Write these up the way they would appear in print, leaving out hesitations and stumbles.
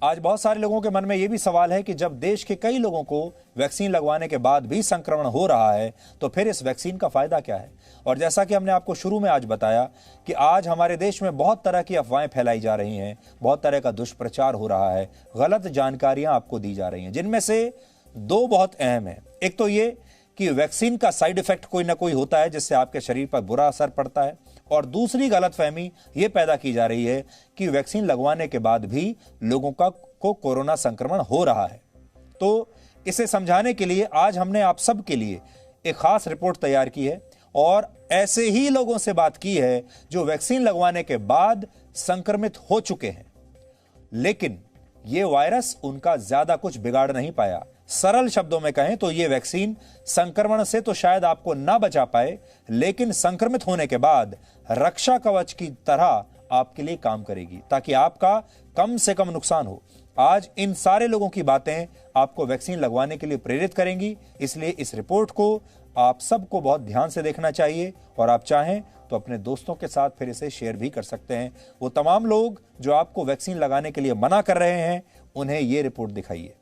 आज बहुत सारे लोगों के मन में यह भी सवाल है कि जब देश के कई लोगों को वैक्सीन लगवाने के बाद भी संक्रमण हो रहा है तो फिर इस वैक्सीन का फायदा क्या है। और जैसा कि हमने आपको शुरू में आज बताया कि आज हमारे देश में बहुत तरह की अफवाहें फैलाई जा रही हैं, बहुत तरह का दुष्प्रचार हो रहा है, गलत जानकारियां आपको दी जा रही हैं, जिनमें से दो बहुत अहम है। एक तो ये कि वैक्सीन का साइड इफेक्ट कोई ना कोई होता है जिससे आपके शरीर पर बुरा असर पड़ता है, और दूसरी गलतफहमी ये पैदा की जा रही है कि वैक्सीन लगवाने के बाद भी लोगों को कोरोना संक्रमण हो रहा है। तो इसे समझाने के लिए आज हमने आप सब के लिए एक खास रिपोर्ट तैयार की है और ऐसे ही लोगों से बात की है जो वैक्सीन लगवाने के बाद संक्रमित हो चुके हैं, लेकिन यह वायरस उनका ज्यादा कुछ बिगाड़ नहीं पाया। सरल शब्दों में कहें तो यह वैक्सीन संक्रमण से तो शायद आपको ना बचा पाए, लेकिन संक्रमित होने के बाद रक्षा कवच की तरह आपके लिए काम करेगी ताकि आपका कम से कम नुकसान हो। आज इन सारे लोगों की बातें आपको वैक्सीन लगवाने के लिए प्रेरित करेंगी, इसलिए इस रिपोर्ट को आप सबको बहुत ध्यान से देखना चाहिए और आप चाहें तो अपने दोस्तों के साथ फिर इसे शेयर भी कर सकते हैं। वो तमाम लोग जो आपको वैक्सीन लगाने के लिए मना कर रहे हैं, उन्हें यह रिपोर्ट दिखाइए।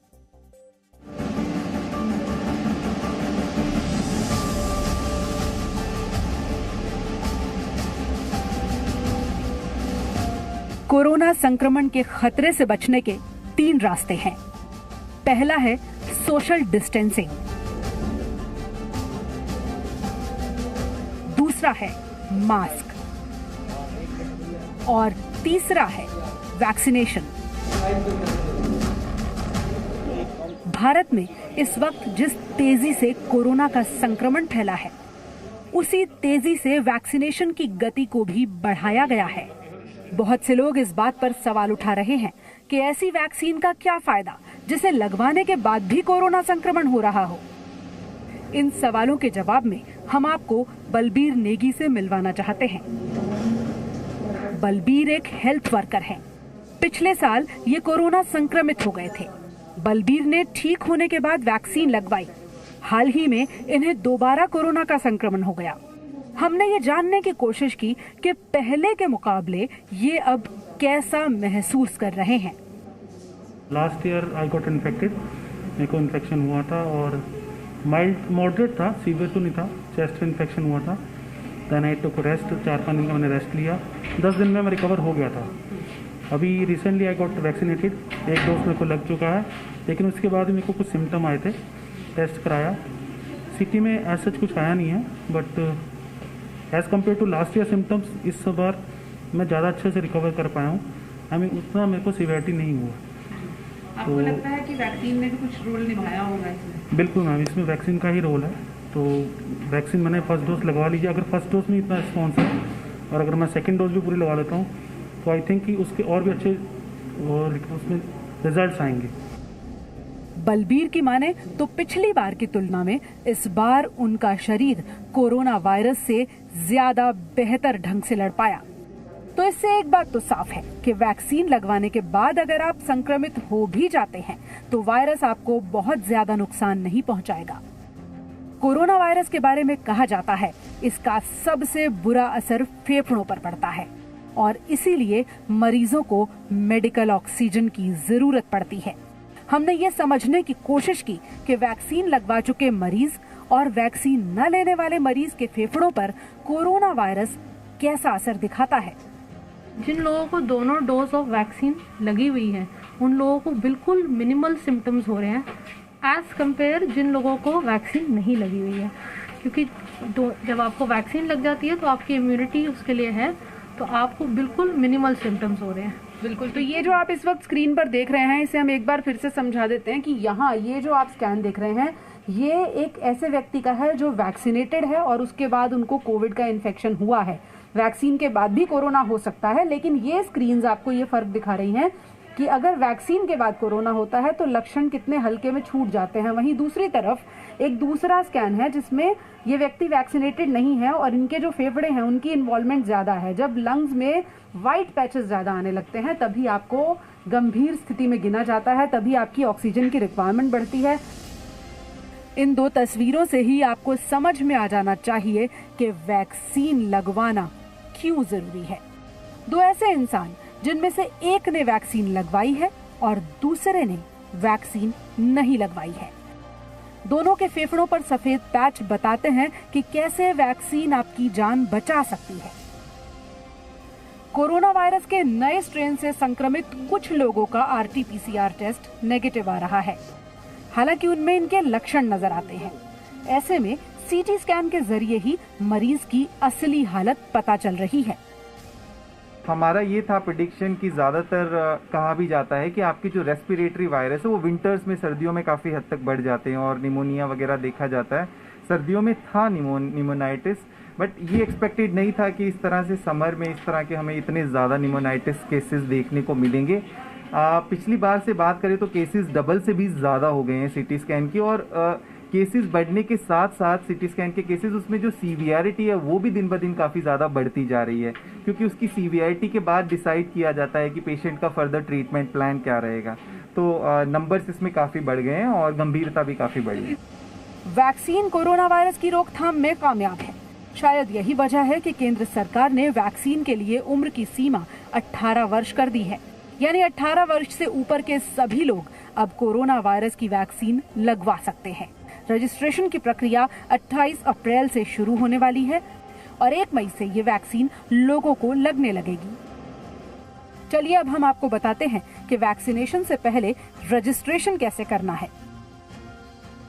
कोरोना संक्रमण के खतरे से बचने के 3 रास्ते हैं। पहला है सोशल डिस्टेंसिंग, दूसरा है मास्क और तीसरा है वैक्सीनेशन। भारत में इस वक्त जिस तेजी से कोरोना का संक्रमण फैला है, उसी तेजी से वैक्सीनेशन की गति को भी बढ़ाया गया है। बहुत से लोग इस बात पर सवाल उठा रहे हैं कि ऐसी वैक्सीन का क्या फायदा जिसे लगवाने के बाद भी कोरोना संक्रमण हो रहा हो। इन सवालों के जवाब में हम आपको बलबीर नेगी से मिलवाना चाहते हैं। बलबीर एक हेल्थ वर्कर हैं। पिछले साल ये कोरोना संक्रमित हो गए थे। बलबीर ने ठीक होने के बाद वैक्सीन लगवाई। हाल ही में इन्हें दोबारा कोरोना का संक्रमण हो गया। हमने ये जानने की कोशिश की कि पहले के मुकाबले ये अब कैसा महसूस कर रहे हैं। Last year I got infected, मेरे को इन्फेक्शन हुआ था और माइल्ड मॉडरेट था, सीवियर तो नहीं था, चेस्ट इन्फेक्शन हुआ था। देन आई टुक रेस्ट, 4-5 दिन का मैंने रेस्ट लिया, 10 दिन में मैं रिकवर हो गया था। अभी recently I got vaccinated, 1 dose मेरे को लग चुका है, लेकिन उसके बाद मेरे को कुछ सिम्टम आए थे, टेस्ट कराया, सिटी में ऐसा कुछ आया नहीं है, but as compare to last year symptoms इस बार मैं ज़्यादा अच्छे से रिकवर कर पाया हूँ। आई मीन उतना मेरे को सीवियरिटी नहीं हुआ। आपको लगता है कि वैक्सीन ने भी कुछ रोल निभाया होगा इसमें? बिल्कुल मैम, इसमें वैक्सीन का ही रोल है। तो वैक्सीन मैंने फर्स्ट डोज लगवा लीजिए, अगर फर्स्ट डोज में इतना रिस्पॉन्स है और अगर मैं सेकेंड डोज भी पूरी लगवा लेता हूँ तो आई थिंक कि उसके और भी अच्छे उसमें रिजल्ट आएंगे। बलबीर की माने तो पिछली बार की तुलना में इस बार उनका शरीर कोरोना वायरस से ज्यादा बेहतर ढंग से लड़ पाया। तो इससे एक बात तो साफ है कि वैक्सीन लगवाने के बाद अगर आप संक्रमित हो भी जाते हैं तो वायरस आपको बहुत ज्यादा नुकसान नहीं पहुंचाएगा। कोरोना वायरस के बारे में कहा जाता है इसका सबसे बुरा असर फेफड़ों पर पड़ता है और इसीलिए मरीजों को मेडिकल ऑक्सीजन की जरूरत पड़ती है। हमने ये समझने की कोशिश की कि वैक्सीन लगवा चुके मरीज और वैक्सीन न लेने वाले मरीज के फेफड़ों पर कोरोना वायरस कैसा असर दिखाता है। जिन लोगों को दोनों डोज ऑफ वैक्सीन लगी हुई है उन लोगों को बिल्कुल मिनिमल सिम्टम्स हो रहे हैं एज कंपेयर जिन लोगों को वैक्सीन नहीं लगी हुई है, क्योंकि जब आपको वैक्सीन लग जाती है तो आपकी इम्यूनिटी उसके लिए है, तो आपको बिल्कुल मिनिमल सिम्टम्स हो रहे हैं। बिल्कुल। तो ये जो आप इस वक्त स्क्रीन पर देख रहे हैं, इसे हम एक बार फिर से समझा देते हैं कि यहाँ ये जो आप स्कैन देख रहे हैं, ये एक ऐसे व्यक्ति का है जो वैक्सीनेटेड है और उसके बाद उनको कोविड का इन्फेक्शन हुआ है। वैक्सीन के बाद भी कोरोना हो सकता है, लेकिन ये स्क्रीन्स आपको ये फर्क दिखा रही हैं कि अगर वैक्सीन के बाद कोरोना होता है तो लक्षण कितने हल्के में छूट जाते हैं। वहीं दूसरी तरफ एक दूसरा स्कैन है जिसमें ये व्यक्ति वैक्सीनेटेड नहीं है और इनके जो फेफड़े हैं उनकी इन्वॉल्वमेंट ज्यादा है। जब लंग्स में व्हाइट पैचेस ज्यादा आने लगते हैं तभी आपको गंभीर स्थिति में गिना जाता है, तभी आपकी ऑक्सीजन की रिक्वायरमेंट बढ़ती है। इन 2 तस्वीरों से ही आपको समझ में आ जाना चाहिए कि वैक्सीन लगवाना क्यों जरूरी है। 2 ऐसे इंसान जिनमें से एक ने वैक्सीन लगवाई है और दूसरे ने वैक्सीन नहीं लगवाई है। दोनों के फेफड़ों पर सफेद पैच बताते हैं कि कैसे वैक्सीन आपकी जान बचा सकती है। कोरोना वायरस के नए स्ट्रेन से संक्रमित कुछ लोगों का RT-PCR टेस्ट नेगेटिव आ रहा है, हालांकि उनमें इनके लक्षण नजर आते हैं। ऐसे में CT स्कैन के जरिए ही मरीज की असली हालत पता चल रही है। हमारा ये था प्रेडिक्शन कि ज़्यादातर कहा भी जाता है कि आपके जो रेस्पिरेटरी वायरस है वो विंटर्स में, सर्दियों में काफ़ी हद तक बढ़ जाते हैं और निमोनिया वगैरह देखा जाता है। सर्दियों में था निमोनाइटिस, बट ये एक्सपेक्टेड नहीं था कि इस तरह से समर में इस तरह के हमें इतने ज़्यादा निमोनाइटिस केसेस देखने को मिलेंगे। पिछली बार से बात करें तो केसेस डबल से भी ज़्यादा हो गए हैं CT स्कैन की, और केसेस बढ़ने के साथ साथ CT स्कैन के केसेस, उसमें जो सीवियरिटी है वो भी दिन ब दिन काफ़ी ज़्यादा बढ़ती जा रही है, क्योंकि उसकी सीवियरिटी के बाद डिसाइड किया जाता है कि पेशेंट का फर्दर ट्रीटमेंट प्लान क्या रहेगा। तो नंबर्स इसमें काफ़ी बढ़ गए हैं और गंभीरता भी काफ़ी बढ़ी है। वैक्सीन कोरोना वायरस की रोकथाम में कामयाब है। शायद यही वजह है कि केंद्र सरकार ने वैक्सीन के लिए उम्र की सीमा 18 वर्ष कर दी है, यानी 18 वर्ष से ऊपर के सभी लोग अब कोरोना वायरस की वैक्सीन लगवा सकते हैं। रजिस्ट्रेशन की प्रक्रिया 28 अप्रैल से शुरू होने वाली है और 1 मई से ये वैक्सीन लोगों को लगने लगेगी। चलिए अब हम आपको बताते हैं कि वैक्सीनेशन से पहले रजिस्ट्रेशन कैसे करना है।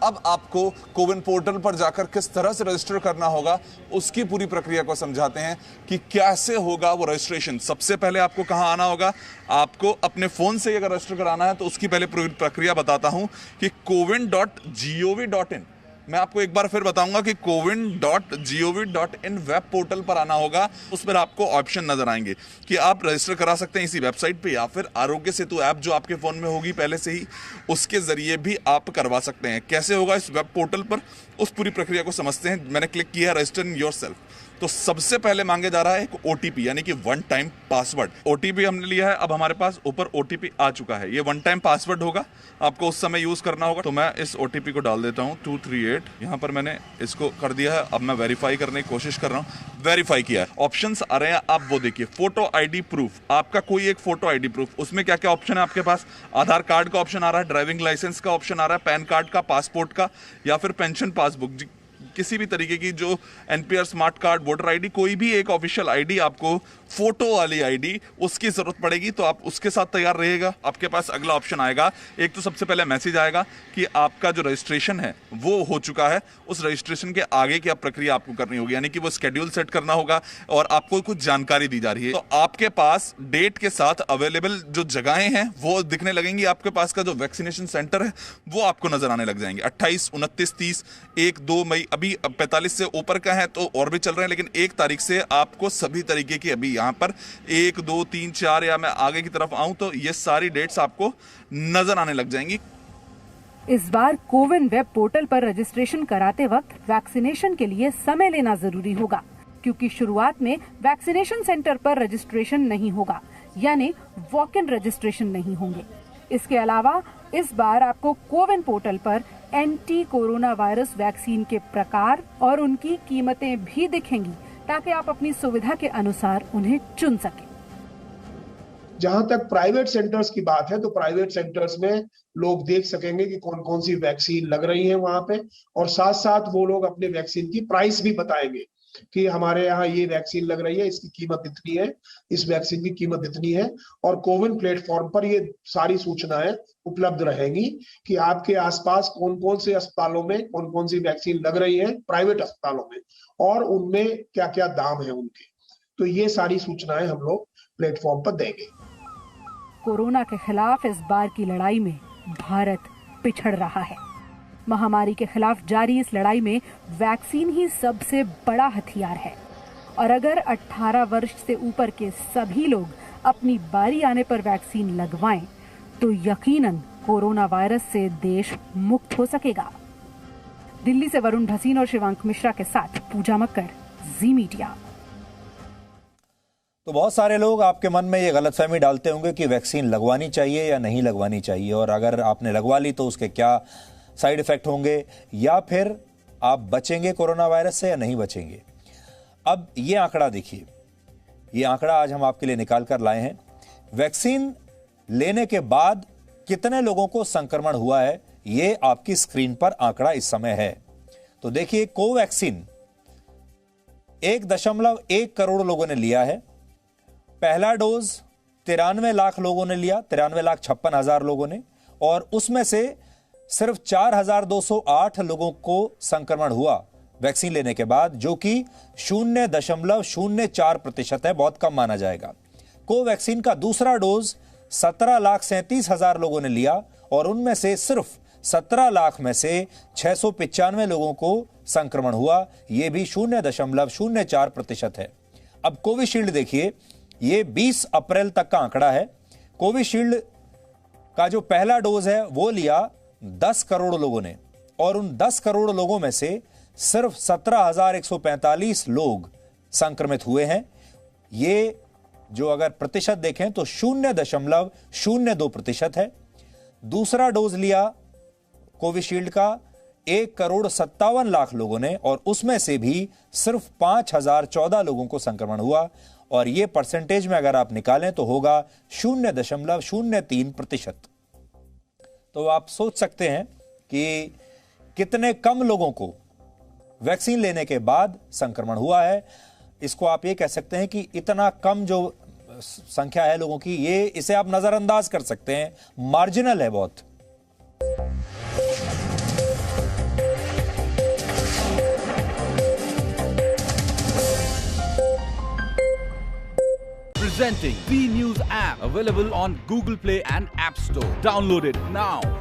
अब आपको कोविन पोर्टल पर जाकर किस तरह से रजिस्टर करना होगा उसकी पूरी प्रक्रिया को समझाते हैं कि कैसे होगा वो रजिस्ट्रेशन। सबसे पहले आपको कहां आना होगा, आपको अपने फोन से अगर रजिस्टर कराना है तो उसकी पहले पूरी प्रक्रिया बताता हूं कि cowin.gov.in, मैं आपको एक बार फिर बताऊंगा कि cowin.gov.in वेब पोर्टल पर आना होगा। उस पर आपको ऑप्शन नजर आएंगे कि आप रजिस्टर करा सकते हैं इसी वेबसाइट पे, या फिर आरोग्य सेतु ऐप जो आपके फोन में होगी पहले से ही, उसके जरिए भी आप करवा सकते हैं। कैसे होगा इस वेब पोर्टल पर, उस पूरी प्रक्रिया को समझते हैं। मैंने क्लिक किया रजिस्टर इन योरसेल्फ, तो सबसे पहले मांगे जा रहा है एक OTP, यानी कि 1 टाइम पासवर्ड। OTP हमने लिया है, अब हमारे पास ऊपर OTP आ चुका है। ये 1 टाइम पासवर्ड होगा, आपको उस समय यूज करना होगा। तो मैं इस OTP को डाल देता हूं 238, यहां पर मैंने इसको कर दिया है। अब मैं वेरीफाई करने की कोशिश कर रहा हूं। वेरीफाई किया है, ऑप्शंस आ रहे हैं, आप वो देखिए। फोटो ID प्रूफ, आपका कोई एक फोटो ID प्रूफ, उसमें क्या क्या ऑप्शन है आपके पास। आधार कार्ड का ऑप्शन आ रहा है, ड्राइविंग लाइसेंस का ऑप्शन आ रहा है, पैन कार्ड का, पासपोर्ट का, या फिर पेंशन पासबुक, किसी भी तरीके की जो NPR smart card, voter ID, कोई भी एक ऑफिशियल ID, आपको फोटो वाली ID उसकी जरूरत पड़ेगी, तो आप उसके साथ तैयार रहेगा। आपके पास अगला ऑप्शन आएगा, एक तो सबसे पहले मैसेज आएगा कि आपका जो रजिस्ट्रेशन है वो हो चुका है। उस रजिस्ट्रेशन के आगे की प्रक्रिया आपको करनी होगी, यानी कि वो शेड्यूल सेट करना होगा और आपको कुछ जानकारी दी जा रही है। तो आपके पास डेट के साथ अवेलेबल जो जगहें हैं वो दिखने लगेंगी। आपके पास का जो वैक्सीनेशन सेंटर है वो आपको नजर आने लग जाएंगे। 28, 29, 30, 1, 2 मई, अभी 45 से ऊपर का है तो और भी चल रहे हैं, लेकिन 1 तारीख से आपको सभी तरीके की, अभी यहां पर 1, 2, 3, 4, या मैं आगे की तरफ आऊं तो ये सारी डेट्स आपको नजर आने लग जाएंगी। इस बार कोविन वेब पोर्टल पर रजिस्ट्रेशन कराते वक्त वैक्सीनेशन के लिए समय लेना जरूरी होगा, क्योंकि शुरुआत में वैक्सीनेशन सेंटर पर रजिस्ट्रेशन नहीं होगा, यानी वॉक इन रजिस्ट्रेशन नहीं होंगे। इसके अलावा इस बार आपको कोविन पोर्टल पर एंटी कोरोना वायरस वैक्सीन के प्रकार और उनकी कीमतें भी दिखेंगी, ताकि आप अपनी सुविधा के अनुसार उन्हें चुन सकें। जहां तक प्राइवेट सेंटर्स की बात है, तो प्राइवेट सेंटर्स में लोग देख सकेंगे कि कौन कौन सी वैक्सीन लग रही है वहां पे, और साथ साथ वो लोग अपने वैक्सीन की प्राइस भी बताएंगे कि हमारे यहाँ ये वैक्सीन लग रही है, इसकी कीमत इतनी है, इस वैक्सीन की कीमत इतनी है। और कोविन प्लेटफॉर्म पर ये सारी सूचनाएं उपलब्ध रहेंगी कि आपके आसपास कौन कौन से अस्पतालों में कौन कौन सी वैक्सीन लग रही है, प्राइवेट अस्पतालों में, और उनमें क्या क्या दाम है उनके। तो ये सारी सूचनाएं हम लोग प्लेटफॉर्म पर देंगे। कोरोना के खिलाफ इस बार की लड़ाई में भारत पिछड़ रहा है। महामारी के खिलाफ जारी इस लड़ाई में वैक्सीन ही सबसे बड़ा हथियार है, और अगर 18 वर्ष से ऊपर के सभी लोग अपनी बारी आने पर वैक्सीन लगवाएं, तो यकीनन कोरोना वायरस से देश मुक्त हो सकेगा। दिल्ली से वरुण भसीन और शिवांक मिश्रा के साथ पूजा मक्कर, जी मीडिया। तो बहुत सारे लोग आपके मन में ये गलतफहमी डालते होंगे कि वैक्सीन लगवानी चाहिए या नहीं लगवानी चाहिए, और अगर आपने लगवा ली तो उसके क्या साइड इफेक्ट होंगे, या फिर आप बचेंगे कोरोना वायरस से या नहीं बचेंगे। अब ये आंकड़ा देखिए, ये आंकड़ा आज हम आपके लिए निकाल कर लाए हैं। वैक्सीन लेने के बाद कितने लोगों को संक्रमण हुआ है, ये आपकी स्क्रीन पर आंकड़ा इस समय है। तो देखिए, कोवैक्सीन 1.1 करोड़ लोगों ने लिया है। पहला डोज 93 लाख लोगों ने लिया, 93,56,000 लोगों ने, और उसमें से सिर्फ 4,208 लोगों को संक्रमण हुआ वैक्सीन लेने के बाद, जो कि 0.04% है, बहुत कम माना जाएगा। कोवैक्सीन का दूसरा डोज 17,37,000 लोगों ने लिया और उनमें से सिर्फ 17 लाख में से 695 लोगों को संक्रमण हुआ, यह भी 0.04% है। अब कोविशील्ड देखिए, ये 20 अप्रैल तक का आंकड़ा है। कोविशील्ड का जो पहला डोज है वो लिया 10 करोड़ लोगों ने, और उन 10 करोड़ लोगों में से सिर्फ 17,145 लोग संक्रमित हुए हैं। ये जो अगर प्रतिशत देखें तो 0.02% है। दूसरा डोज लिया कोविशील्ड का 1,57,00,000 लोगों ने, और उसमें से भी सिर्फ 5,014 लोगों को संक्रमण हुआ, और यह परसेंटेज में अगर आप निकालें तो होगा 0.03%। तो आप सोच सकते हैं कि कितने कम लोगों को वैक्सीन लेने के बाद संक्रमण हुआ है। इसको आप ये कह सकते हैं कि इतना कम जो संख्या है लोगों की, ये इसे आप नजरअंदाज कर सकते हैं, मार्जिनल है बहुत। Presenting V News app, available on Google Play and App Store. Download it now.